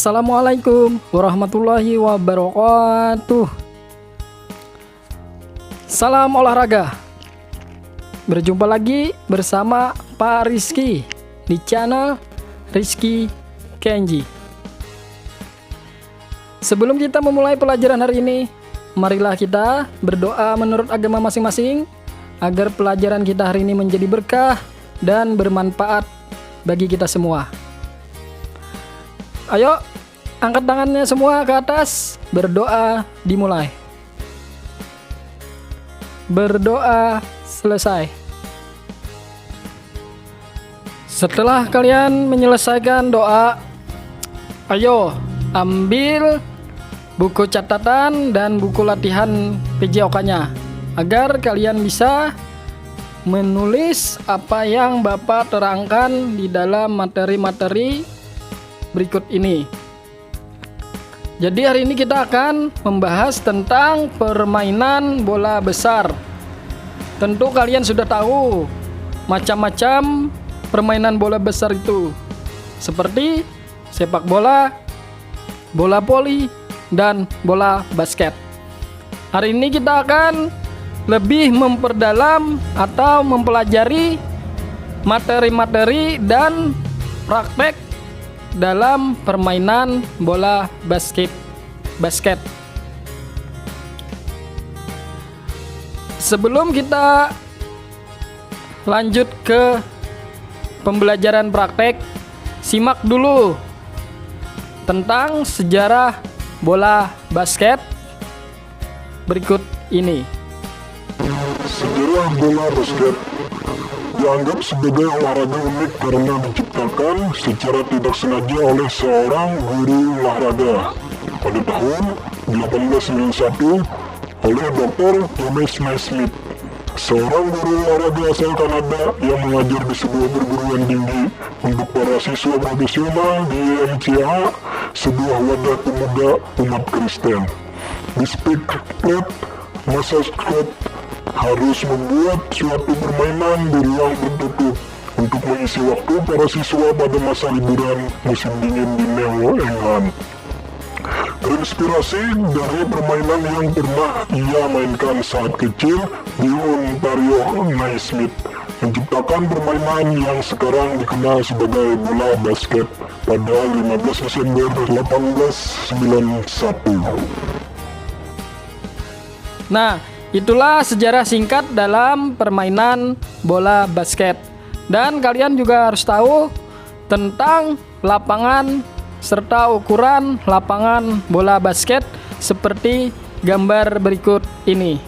Assalamualaikum warahmatullahi wabarakatuh. Salam olahraga. Berjumpa lagi bersama Pak Rizky di channel Rizky Kenji. Sebelum kita memulai pelajaran hari ini, marilah kita berdoa menurut agama masing-masing agar pelajaran kita hari ini menjadi berkah dan bermanfaat bagi kita semua. Ayo, angkat tangannya semua ke atas. Berdoa dimulai. Berdoa selesai. Setelah kalian menyelesaikan doa, ayo ambil buku catatan dan buku latihan PJOK-nya agar kalian bisa menulis apa yang Bapak terangkan di dalam materi-materi berikut ini. Jadi hari ini kita akan membahas tentang permainan bola besar. Tentu kalian sudah tahu macam-macam permainan bola besar itu, seperti sepak bola, bola voli, dan bola basket. Hari ini kita akan lebih memperdalam atau mempelajari materi-materi dan praktek dalam permainan bola basket. Sebelum kita lanjut ke pembelajaran praktek, simak dulu tentang sejarah bola basket berikut ini. Sejarah bola basket dianggap sebagai olahraga unik karena diciptakan secara tidak sengaja oleh seorang guru olahraga pada tahun 1891 oleh Dr. Thomas Naismith, seorang guru olahraga asal Kanada yang mengajar di sebuah perguruan tinggi untuk para siswa profesional di MCA, sebuah wadah pemuda umat Kristen. Di Springfield, Massachusetts, harus membuat suatu permainan di ruang tertutup untuk mengisi waktu para siswa pada masa liburan musim dingin di New England. Terinspirasi dari permainan yang pernah ia mainkan saat kecil di Ontario, Naismith menciptakan permainan yang sekarang dikenal sebagai bola basket pada 15 Desember 1891. Nah, itulah sejarah singkat dalam permainan bola basket. Dan kalian juga harus tahu tentang lapangan serta ukuran lapangan bola basket seperti gambar berikut ini.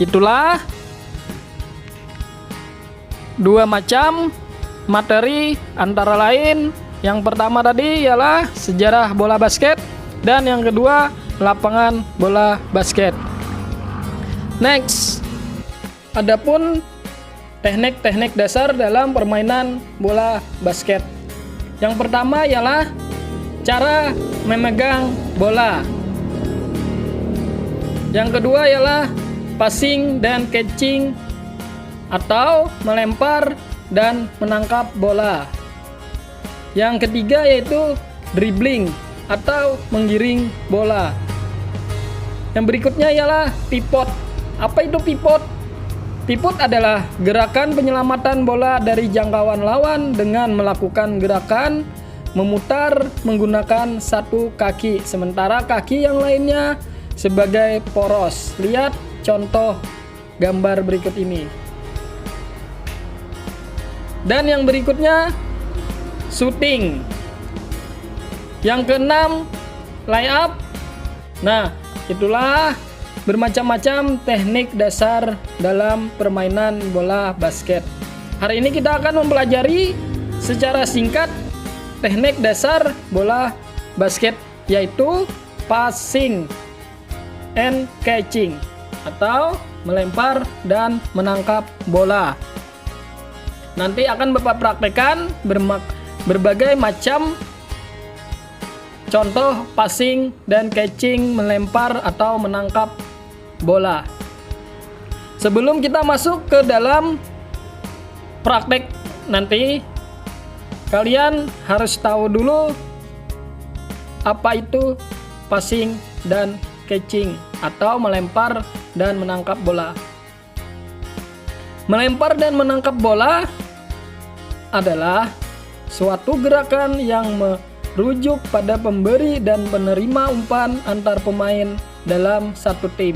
Itulah dua macam materi, antara lain yang pertama tadi ialah sejarah bola basket dan yang kedua lapangan bola basket. Next, adapun teknik-teknik dasar dalam permainan bola basket. Yang pertama ialah cara memegang bola. Yang kedua ialah passing dan catching atau melempar dan menangkap bola. Yang ketiga yaitu dribbling atau menggiring bola. Yang berikutnya ialah pivot. Apa itu pivot? Pivot adalah gerakan penyelamatan bola dari jangkauan lawan dengan melakukan gerakan memutar menggunakan satu kaki, sementara kaki yang lainnya sebagai poros. Lihat contoh gambar berikut ini. Dan yang berikutnya shooting. Yang keenam, layup. Nah, itulah bermacam-macam teknik dasar dalam permainan bola basket. Hari ini kita akan mempelajari secara singkat teknik dasar bola basket, yaitu passing and catching atau melempar dan menangkap bola. Nanti akan Bapak praktekkan berbagai macam contoh passing dan catching, melempar atau menangkap bola. Sebelum kita masuk ke dalam praktek nanti, kalian harus tahu dulu apa itu passing dan catching atau melempar dan menangkap bola. Melempar dan menangkap bola adalah suatu gerakan yang merujuk pada pemberi dan penerima umpan antar pemain dalam satu tim.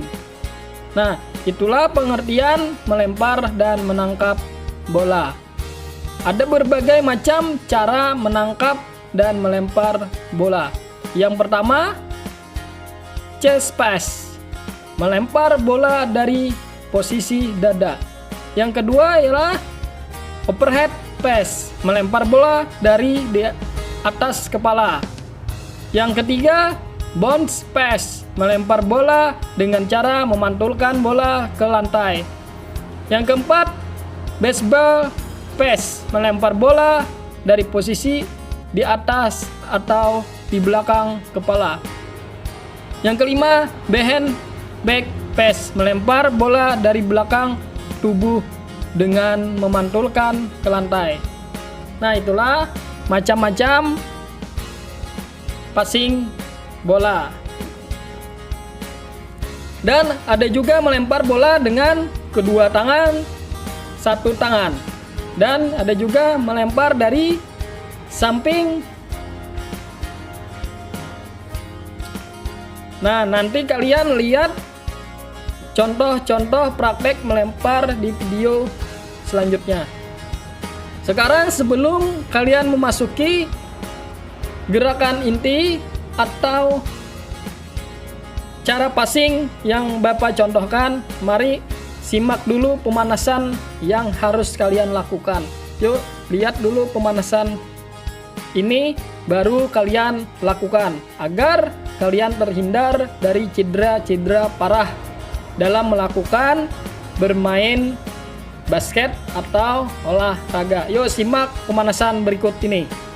Nah, itulah pengertian melempar dan menangkap bola. Ada berbagai macam cara menangkap dan melempar bola. Yang pertama, chest pass, melempar bola dari posisi dada. Yang kedua ialah overhead pass, melempar bola dari di atas kepala. Yang ketiga, bounce pass, melempar bola dengan cara memantulkan bola ke lantai. Yang keempat, baseball pass, melempar bola dari posisi di atas atau di belakang kepala. Yang kelima, behind back pass, melempar bola dari belakang tubuh dengan memantulkan ke lantai. Nah, itulah macam-macam passing bola. Dan ada juga melempar bola dengan kedua tangan, satu tangan. Dan ada juga melempar dari samping. Nah, nanti kalian lihat contoh-contoh praktek melempar di video selanjutnya. Sekarang sebelum kalian memasuki gerakan inti atau cara passing yang Bapak contohkan, mari simak dulu pemanasan yang harus kalian lakukan. Yuk, lihat dulu pemanasan ini baru kalian lakukan agar kalian terhindar dari cedera-cedera parah dalam melakukan bermain basket atau olahraga. Yuk simak pemanasan berikut ini.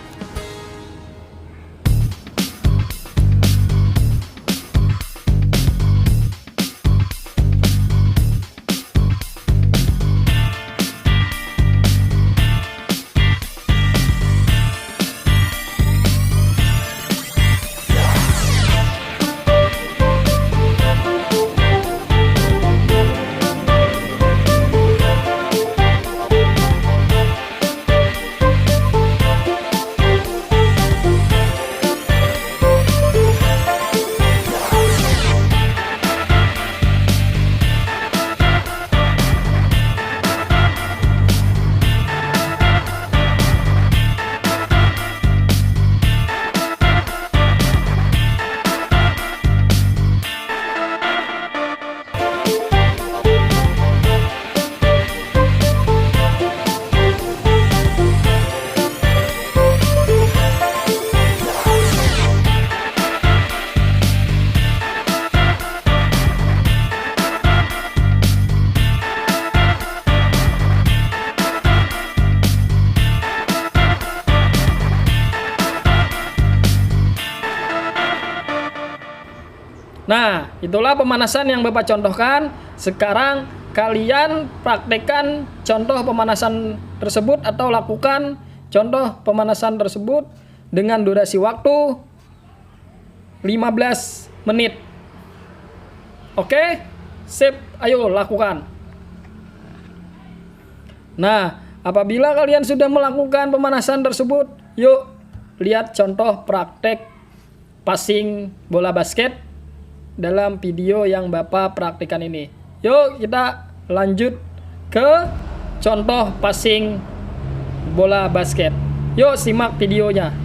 Nah, itulah pemanasan yang Bapak contohkan. Sekarang kalian praktekkan contoh pemanasan tersebut atau lakukan contoh pemanasan tersebut dengan durasi waktu 15 menit. Oke? Sip, ayo lakukan. Nah, apabila kalian sudah melakukan pemanasan tersebut, yuk lihat contoh praktek passing bola basket dalam video yang Bapak praktikkan ini. Yuk kita lanjut ke contoh passing bola basket. Yuk simak videonya.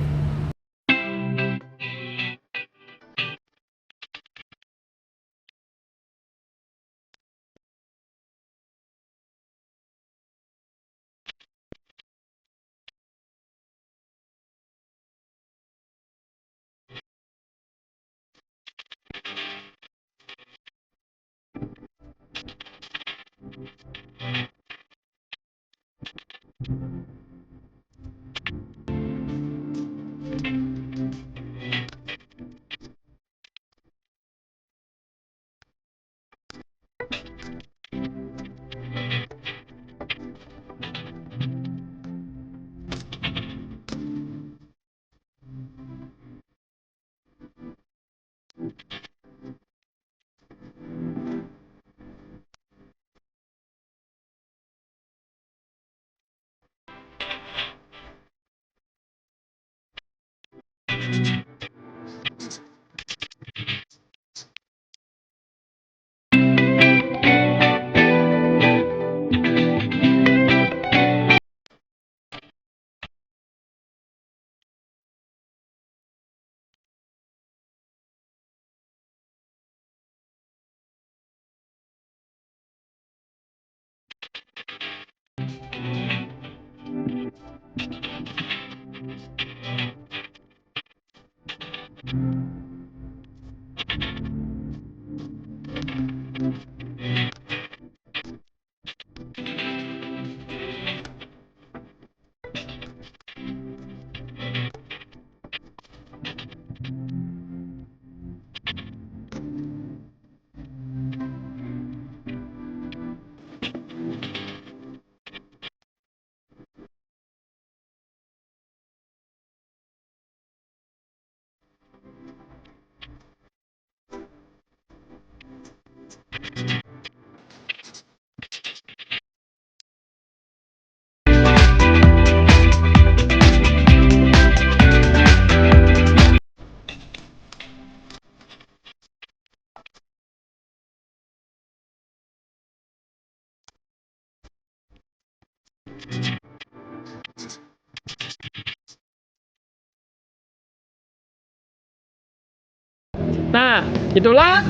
Nah, itulah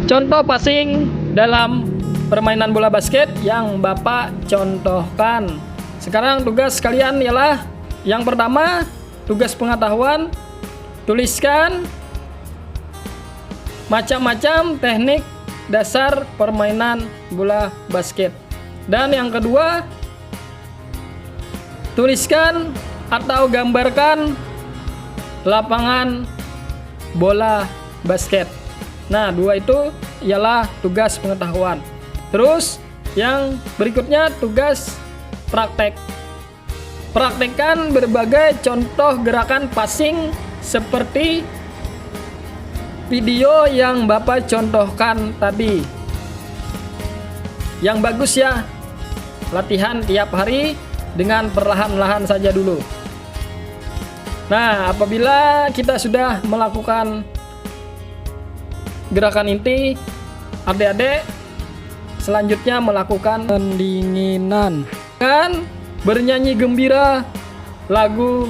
contoh passing dalam permainan bola basket yang Bapak contohkan. Sekarang tugas kalian ialah yang pertama, tugas pengetahuan. Tuliskan macam-macam teknik dasar permainan bola basket. Dan yang kedua, tuliskan atau gambarkan lapangan bola basket. Nah, dua itu ialah tugas pengetahuan. Terus yang berikutnya tugas praktek. Praktekkan berbagai contoh gerakan passing seperti video yang Bapak contohkan tadi. Yang bagus ya, latihan tiap hari dengan perlahan-lahan saja dulu. Nah, apabila kita sudah melakukan gerakan inti, adik-adik selanjutnya melakukan pendinginan dengan bernyanyi gembira lagu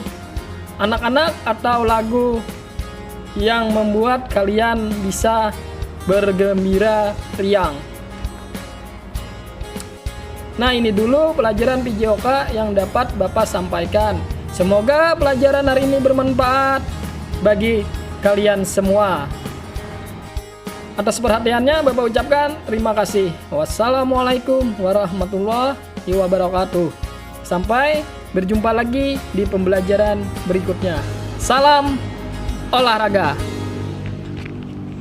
anak-anak atau lagu yang membuat kalian bisa bergembira riang. Nah, ini dulu pelajaran PJOK yang dapat Bapak sampaikan. Semoga pelajaran hari ini bermanfaat bagi kalian semua. Atas perhatiannya Bapak ucapkan terima kasih. Wassalamualaikum warahmatullahi wabarakatuh. Sampai berjumpa lagi di pembelajaran berikutnya. Salam olahraga.